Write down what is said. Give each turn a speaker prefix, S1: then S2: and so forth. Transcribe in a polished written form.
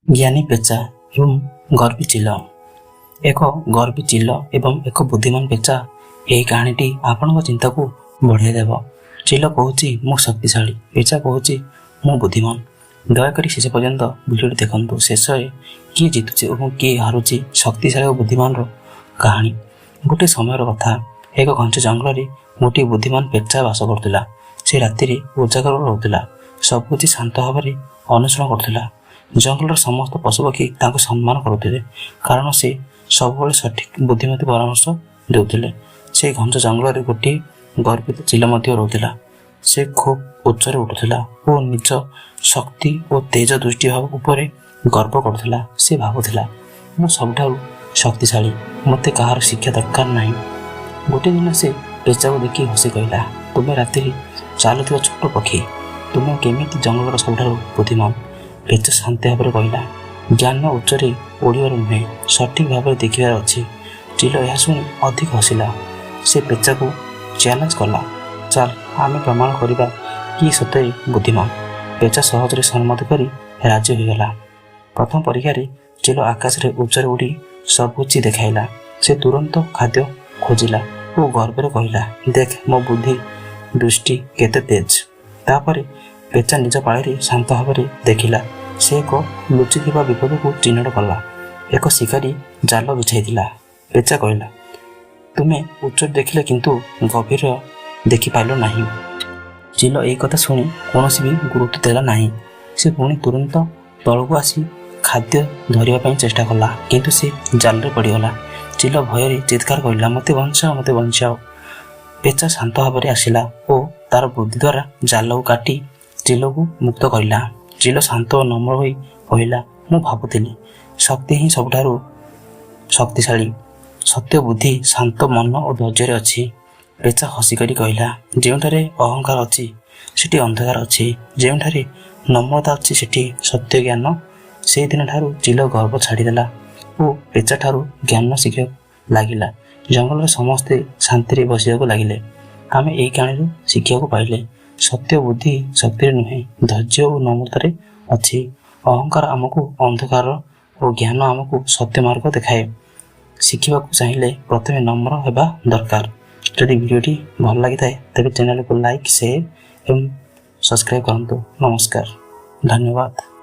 S1: ଜ୍ଞାନୀ ପେଚା ଏବଂ ଗର୍ବୀ ଚିଲ। ଏକ ଗର୍ବୀ ଚିଲ ଏବଂ ଏକ ବୁଦ୍ଧିମାନ ପେଚା। ଏହି କାହାଣୀଟି ଆପଣଙ୍କ ଚିନ୍ତାକୁ ବଢ଼ାଇ ଦେବ। ଚିଲ କହୁଛି ମୁଁ ଶକ୍ତିଶାଳୀ, ପେଚା କହୁଛି ମୁଁ ବୁଦ୍ଧିମାନ। ଦୟାକରି ଶେଷ ପର୍ଯ୍ୟନ୍ତ ଭିଡ଼ିଓଟି ଦେଖନ୍ତୁ। ଶେଷରେ କିଏ ଜିତୁଛି ଏବଂ କିଏ ହାରୁଛି, ଶକ୍ତିଶାଳୀ ଓ ବୁଦ୍ଧିମାନର କାହାଣୀ। ଗୋଟିଏ ସମୟର କଥା, ଏକ ଘଞ୍ଚ ଜଙ୍ଗଲରେ ଗୋଟିଏ ବୁଦ୍ଧିମାନ ପେଚା ବାସ କରୁଥିଲା। ସେ ରାତିରେ ଉଜାଗର ରହୁଥିଲା, ସବୁକିଛି ଶାନ୍ତ ଭାବରେ ଅନୁସରଣ କରୁଥିଲା। ଜଙ୍ଗଲର ସମସ୍ତ ପଶୁପକ୍ଷୀ ତାଙ୍କୁ ସମ୍ମାନ କରୁଥିଲେ, କାରଣ ସେ ସବୁବେଳେ ସଠିକ୍ ବୁଦ୍ଧିମତୀ ପରାମର୍ଶ ଦେଉଥିଲେ। ସେ ଘଞ୍ଚ ଜଙ୍ଗଲରେ ଗୋଟିଏ ଗର୍ବିତ ଚିଲ ମଧ୍ୟ ରହୁଥିଲା। ସେ ଖୁବ୍ ଉଚ୍ଚରେ ଉଠୁଥିଲା ଓ ନିଜ ଶକ୍ତି ଓ ତେଜ ଦୃଷ୍ଟି ଭାବ ଉପରେ ଗର୍ବ କରୁଥିଲା। ସେ ଭାବୁଥିଲା, ମୁଁ ସବୁଠାରୁ ଶକ୍ତିଶାଳୀ, ମୋତେ କାହାର ଶିକ୍ଷା ଦରକାର ନାହିଁ। ଗୋଟିଏ ଦିନ ସେ ପେଚାକୁ ଦେଖି ହସି କହିଲା, ତୁମେ ରାତିରେ ଚାଲୁଥିବା ଛୋଟ ପକ୍ଷୀ, ତୁମେ କେମିତି ଜଙ୍ଗଲର ସବୁଠାରୁ ବୁଦ୍ଧିମାନ? ପେଚା ଶାନ୍ତ ଭାବରେ କହିଲା, ଜ୍ଞାନ ଉଚ୍ଚରେ ଉଡ଼ିବାର ନୁହେଁ, ସଠିକ୍ ଭାବରେ ଦେଖିବାର ଅଛି। ଚିଲ ଏହା ଶୁଣି ଅଧିକ ହସିଲା। ସେ ପେଚାକୁ ଚ୍ୟାଲେଞ୍ଜ କଲା, ଚାଲ ଆମେ ପ୍ରମାଣ କରିବା କି ସତରେ ବୁଦ୍ଧିମାନ। ପେଚା ସହଜରେ ସମ୍ମତି କରି ରାଜି ହୋଇଗଲା। ପ୍ରଥମ ପରୀକ୍ଷାରେ ଚିଲ ଆକାଶରେ ଉଚ୍ଚରେ ଉଡ଼ି ସବୁକିଛି ଦେଖାଇଲା। ସେ ତୁରନ୍ତ ଖାଦ୍ୟ ଖୋଜିଲା ଓ ଗର୍ବରେ କହିଲା, ଦେଖ ମୋ ବୁଦ୍ଧି ଦୃଷ୍ଟି କେତେ ତେଜ। ତାପରେ ପେଚା ନିଜ ପାଳିରେ ଶାନ୍ତ ଭାବରେ ଦେଖିଲା। ସେ ଏକ ଲୁଚିଥିବା ବିପଦକୁ ଚିହ୍ନଟ କଲା। ଏକ ଶିକାରୀ ଜାଲ ବିଛାଇଥିଲା। ପେଚା କହିଲା, ତୁମେ ଉଚ୍ଚରେ ଦେଖିଲେ କିନ୍ତୁ ଗଭୀର ଦେଖିପାରିଲ ନାହିଁ। ଚିଲ ଏହି କଥା ଶୁଣି କୌଣସି ବି ଗୁରୁତ୍ୱ ଦେଲା ନାହିଁ। ସେ ପୁଣି ତୁରନ୍ତ ତଳକୁ ଆସି ଖାଦ୍ୟ ଧରିବା ପାଇଁ ଚେଷ୍ଟା କଲା, କିନ୍ତୁ ସେ ଜାଲରେ ପଡ଼ିଗଲା। ଚିଲ ଭୟରେ ଚିତ୍କାର କରିଲା, ମୋତେ ବଞ୍ଚାଅ, ମୋତେ ବଞ୍ଚାଅ। ପେଚା ଶାନ୍ତ ଭାବରେ ଆସିଲା ଓ ତାର ବୁଦ୍ଧି ଦ୍ୱାରା ଜାଲକୁ କାଟି ଚିଲକୁ ମୁକ୍ତ କରିଲା। ଚିଲ ଶାନ୍ତ ଓ ନମ୍ର ହୋଇ କହିଲା, ମୁଁ ଭାବୁଥିଲି ଶକ୍ତି ହିଁ ସବୁଠାରୁ ଶକ୍ତିଶାଳୀ। ସତ୍ୟ ବୁଦ୍ଧି, ଶାନ୍ତ ମନ ଓ ଧୈର୍ଯ୍ୟରେ ଅଛି। ପେଚା ହସିକରି କହିଲା, ଯେଉଁଠାରେ ଅହଙ୍କାର ଅଛି ସେଠି ଅନ୍ଧକାର ଅଛି, ଯେଉଁଠାରେ ନମ୍ରତା ଅଛି ସେଠି ସତ୍ୟ ଜ୍ଞାନ। ସେହିଦିନ ଠାରୁ ଚିଲ ଗର୍ବ ଛାଡ଼ିଦେଲା ଓ ପେଚାଠାରୁ ଜ୍ଞାନ ଶିଖିବାକୁ ଲାଗିଲା। ଜଙ୍ଗଲରେ ସମସ୍ତେ ଶାନ୍ତିରେ ବସିବାକୁ ଲାଗିଲେ। ଆମେ ଏହି କାହାଣୀରୁ ଶିଖିବାକୁ ପାଇଲେ, ସତ୍ୟ ବୁଦ୍ଧି ଶକ୍ତିରେ ନୁହେଁ, ଧୈର୍ଯ୍ୟ ଓ ନମ୍ରତାରେ ଅଛି। ଅହଙ୍କାର ଆମକୁ ଅନ୍ଧକାର ଓ ଜ୍ଞାନ ଆମକୁ ସତ୍ୟ ମାର୍ଗ ଦେଖାଏ। ଶିଖିବାକୁ ଚାହିଁଲେ ପ୍ରଥମେ ନମ୍ର ହେବା ଦରକାର। ଯଦି ଭିଡ଼ିଓଟି ଭଲ ଲାଗିଥାଏ ତେବେ ଚ୍ୟାନେଲକୁ ଲାଇକ୍, ସେୟାର ଏବଂ ସବସ୍କ୍ରାଇବ୍ କରନ୍ତୁ। ନମସ୍କାର, ଧନ୍ୟବାଦ।